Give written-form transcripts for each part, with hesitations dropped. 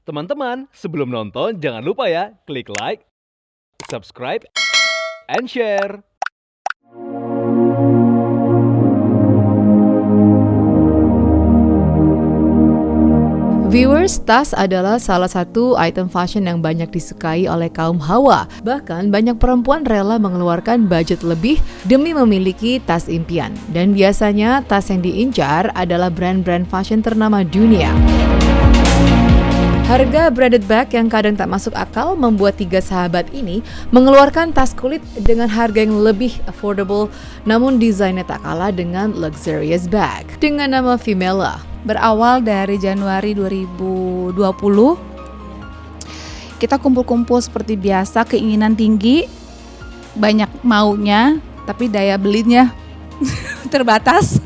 Teman-teman, sebelum nonton jangan lupa ya, klik like, subscribe, and share. Viewers, tas adalah salah satu item fashion yang banyak disukai oleh kaum hawa. Bahkan banyak perempuan rela mengeluarkan budget lebih demi memiliki tas impian. Dan biasanya tas yang diincar adalah brand-brand fashion ternama dunia. Harga branded bag yang kadang tak masuk akal membuat tiga sahabat ini mengeluarkan tas kulit dengan harga yang lebih affordable, namun desainnya tak kalah dengan luxurious bag dengan nama Fimela. Berawal dari Januari 2020, kita kumpul-kumpul seperti biasa, keinginan tinggi, banyak maunya, tapi daya belinya terbatas.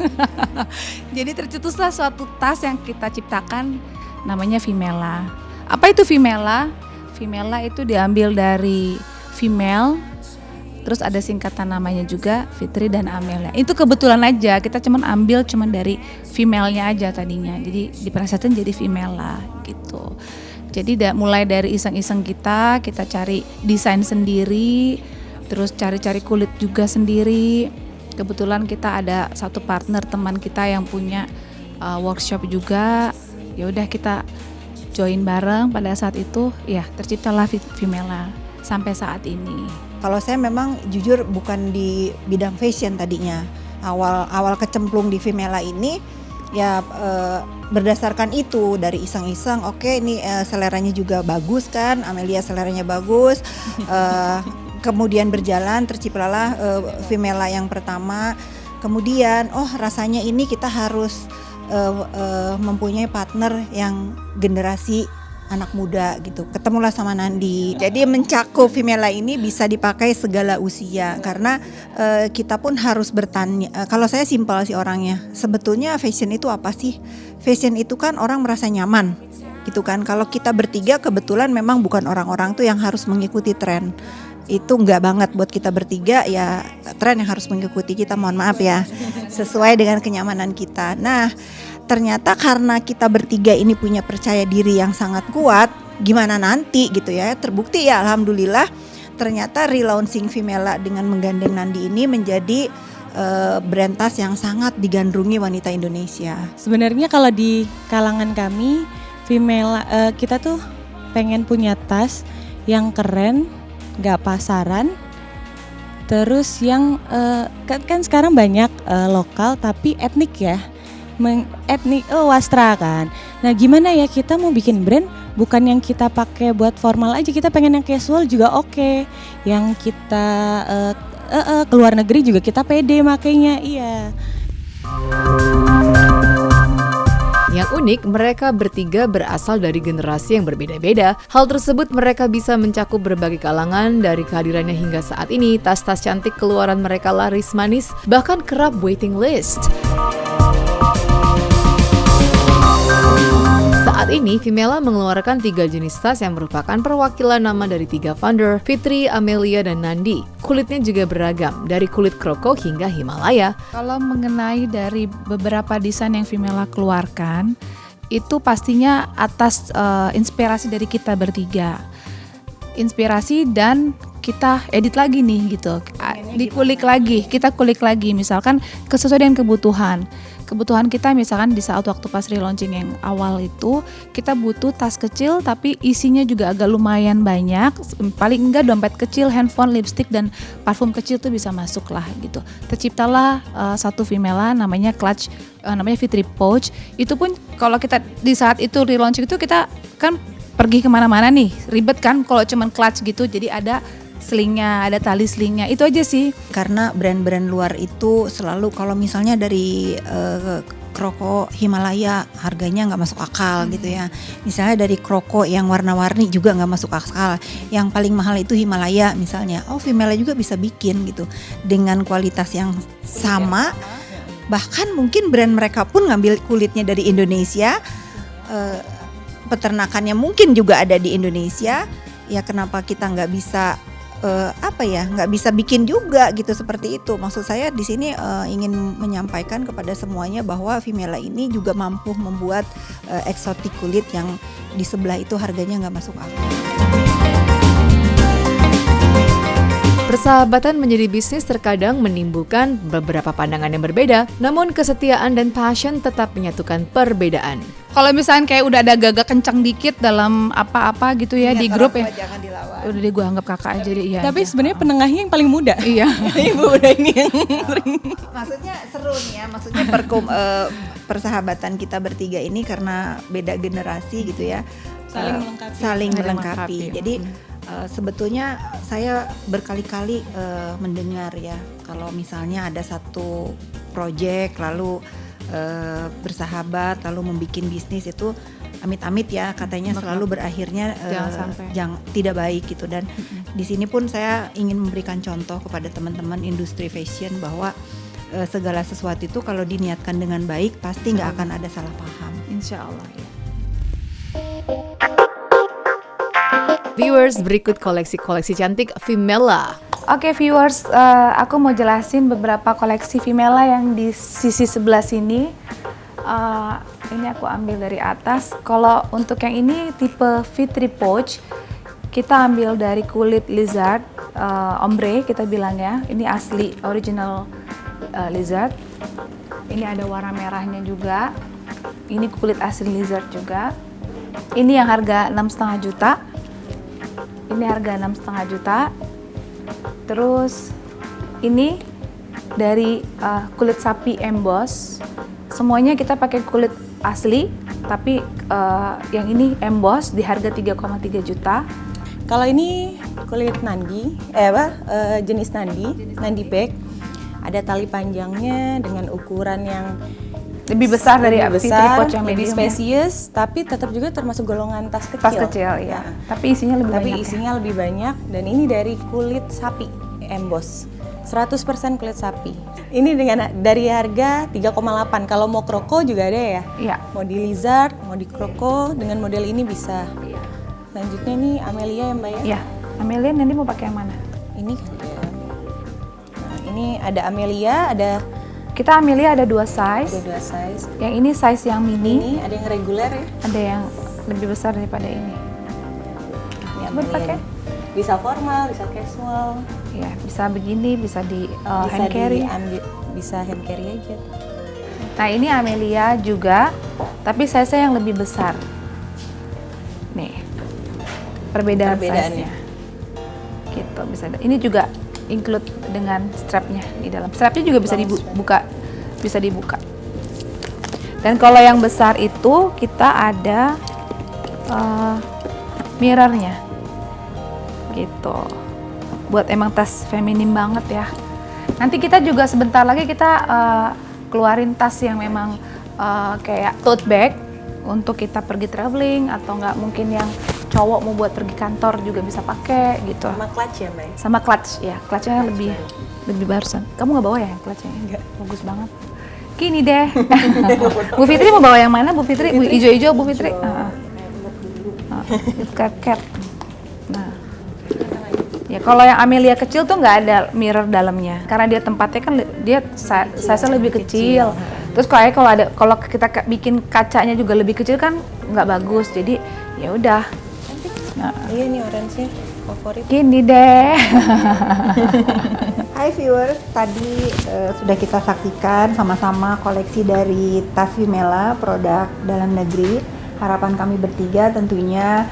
Jadi tercetuslah suatu tas yang kita ciptakan, namanya Fimela. Apa itu Fimela? Fimela itu diambil dari female, terus ada singkatan namanya juga Fitri dan Amelia. Itu kebetulan aja kita ambil dari female-nya aja tadinya. Jadi dipelesetin jadi Fimela gitu. Jadi mulai dari iseng-iseng kita cari desain sendiri, terus cari-cari kulit juga sendiri. Kebetulan kita ada satu partner teman kita yang punya workshop juga. Ya udah kita join bareng pada saat itu, ya terciptalah Fimela sampai saat ini. Kalau saya memang jujur bukan di bidang fashion tadinya. Awal kecemplung di Fimela ini ya berdasarkan itu, dari iseng-iseng. Oke, ini seleranya juga bagus kan, Amelia seleranya bagus. Kemudian berjalan terciptalah Fimela yang pertama. Kemudian rasanya ini kita harus mempunyai partner yang generasi anak muda gitu. Ketemulah sama Nandi. Jadi mencakup Fimela ini bisa dipakai segala usia karena kita pun harus bertanya. Kalau saya simpel sih orangnya. Sebetulnya fashion itu apa sih? Fashion itu kan orang merasa nyaman gitu kan. Kalau kita bertiga kebetulan memang bukan orang-orang tuh yang harus mengikuti tren. Itu enggak banget buat kita bertiga, ya tren yang harus mengikuti kita, mohon maaf ya. Sesuai dengan kenyamanan kita. Nah, ternyata karena kita bertiga ini punya percaya diri yang sangat kuat, gimana nanti gitu ya, terbukti ya alhamdulillah ternyata relaunching Fimela dengan menggandeng Nandi ini menjadi brand tas yang sangat digandrungi wanita Indonesia. Sebenarnya kalau di kalangan kami Fimela, kita tuh pengen punya tas yang keren, gak pasaran, terus yang kan sekarang banyak lokal tapi etnik ya. Etnik wastra kan. Nah gimana ya, kita mau bikin brand bukan yang kita pakai buat formal aja, kita pengen yang casual juga oke. Yang kita keluar negeri juga kita pede makainya, iya. Yang unik, mereka bertiga berasal dari generasi yang berbeda-beda. Hal tersebut mereka bisa mencakup berbagai kalangan. Dari kehadirannya hingga saat ini, tas-tas cantik keluaran mereka laris manis, bahkan kerap waiting list. Saat ini, Fimela mengeluarkan 3 jenis tas yang merupakan perwakilan nama dari 3 founder, Fitri, Amelia, dan Nandi. Kulitnya juga beragam, dari kulit kroko hingga Himalaya. Kalau mengenai dari beberapa desain yang Fimela keluarkan, itu pastinya atas inspirasi dari kita bertiga. Inspirasi dan kita edit lagi nih gitu. Kita kulik lagi misalkan sesuai dengan kebutuhan kita, misalkan di saat waktu pas relaunching yang awal itu kita butuh tas kecil tapi isinya juga agak lumayan banyak, paling enggak dompet kecil, handphone, lipstick dan parfum kecil tuh bisa masuk lah gitu. Terciptalah satu Fimela namanya clutch, namanya Fitri Pouch. Itu pun kalau kita di saat itu relaunching itu kita kan pergi kemana-mana nih, ribet kan kalau cuman clutch gitu, jadi ada slingnya, ada tali slingnya, itu aja sih. Karena brand-brand luar itu selalu kalau misalnya dari kroko Himalaya harganya nggak masuk akal gitu ya. Misalnya dari kroko yang warna-warni juga nggak masuk akal. Yang paling mahal itu Himalaya misalnya. Fimela juga bisa bikin gitu dengan kualitas yang sama. Bahkan mungkin brand mereka pun ngambil kulitnya dari Indonesia. Peternakannya mungkin juga ada di Indonesia. Ya kenapa kita nggak bisa apa ya, nggak bisa bikin juga gitu, seperti itu. Maksud saya di sini ingin menyampaikan kepada semuanya bahwa Vimela ini juga mampu membuat eksotik kulit yang di sebelah itu harganya nggak masuk akal. Persahabatan menjadi bisnis terkadang menimbulkan beberapa pandangan yang berbeda, namun kesetiaan dan passion tetap menyatukan perbedaan. Kalau misalnya kayak udah ada gagak kencang dikit dalam apa-apa gitu ya di grup ya, Jangan dilawan. udah deh gue anggap kakak aja deh. Iya Tapi aja. sebenarnya penengahnya yang paling muda. Iya. Ibu udah ini yang sering. Maksudnya seru nih ya, maksudnya persahabatan kita bertiga ini karena beda generasi gitu ya, Saling melengkapi. saling Saling melengkapi. melengkapi. Jadi sebetulnya saya berkali-kali mendengar ya, kalau misalnya ada satu proyek lalu bersahabat lalu membuat bisnis itu amit-amit ya katanya selalu berakhirnya Jangan sampai. tidak baik gitu. Dan di sini pun saya ingin memberikan contoh kepada teman-teman industri fashion bahwa segala sesuatu itu kalau diniatkan dengan baik pasti nggak akan ada salah paham. Insya Allah ya. Viewers, berikut koleksi-koleksi cantik Vimela. Oke viewers, aku mau jelasin beberapa koleksi Vimela yang di sisi sebelah sini. Ini aku ambil dari atas. Kalau untuk yang ini tipe Fitri Pouch, kita ambil dari kulit lizard, ombre kita bilang ya. Ini asli original lizard. Ini ada warna merahnya juga. Ini kulit asli lizard juga. Ini yang harga 6,5 juta. Ini harga 6,5 juta. Terus ini dari kulit sapi emboss. Semuanya kita pakai kulit asli, tapi yang ini emboss di harga 3,3 juta. Kalau ini kulit nandi, jenis nandi bag. Ada tali panjangnya dengan ukuran yang Lebih besar dari lebih Fitri besar, Pouch yang lebih medium ya. spesies, tapi tetap juga termasuk golongan tas kecil. Tas kecil ya. Tapi isinya lebih Tapi banyak. isinya lebih banyak, dan ini dari kulit sapi emboss. 100% kulit sapi. Ini dengan dari harga 3,8. Kalau mau kroko juga ada ya. Iya. Mau di lizard, mau di kroko, dengan model ini bisa. Selanjutnya nih Amelia ya Mbak ya. Iya. Amelia nanti mau pakai yang mana? Ini kan ya. Nah, ini ada Amelia, ada Kita Amelia ada dua size. dua size. Yang ini size yang mini, Ini ada yang reguler ya. ada yang lebih besar daripada ini. Ini Buat Amelia pakai? nih. Bisa formal, bisa casual, Ya, bisa begini, bisa di bisa hand carry. diambil, bisa hand carry aja. Nah, ini Amelia juga, tapi size-nya yang lebih besar. Nih. Perbedaan Perbedaannya. size-nya. Gitu, bisa. Ini juga include dengan strapnya di dalam. Strapnya juga bisa Long dibuka, bisa dibuka. Dan kalau yang besar itu kita ada mirrornya, gitu. Buat emang tas feminim banget ya. Nanti kita juga sebentar lagi kita keluarin tas yang memang kayak tote bag untuk kita pergi traveling, atau nggak mungkin yang cowok mau buat pergi kantor juga bisa pakai gitu. Sama clutch ya Mbak ya? Sama clutch ya, clutchnya lebih barusan. Kamu nggak bawa ya clutchnya? Enggak. Bagus banget. Gini deh. Bu Fitri mau bawa yang mana Bu Fitri? Bu ijo-ijo Bu Fitri. Cat. Nah. Ya kalau yang Amelia kecil tuh nggak ada mirror dalamnya, karena dia tempatnya kan dia size-nya lebih kecil. Terus kalau kita bikin kacanya juga lebih kecil kan nggak bagus. Jadi ya udah. Nah, Iya nih orange-nya favorit. gini deh. Hai viewers, tadi sudah kita saksikan sama-sama koleksi dari tas Vimela, produk dalam negeri. Harapan kami bertiga tentunya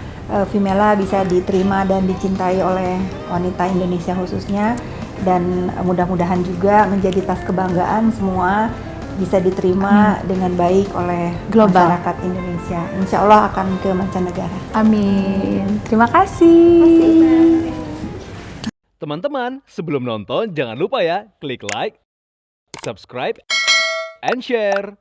Vimela bisa diterima dan dicintai oleh wanita Indonesia khususnya, dan mudah-mudahan juga menjadi tas kebanggaan semua, bisa diterima dengan baik oleh Global. masyarakat Indonesia. Insya Allah akan ke mancanegara. Amin. Terima kasih. Teman-teman, sebelum nonton jangan lupa ya klik like, subscribe, and share.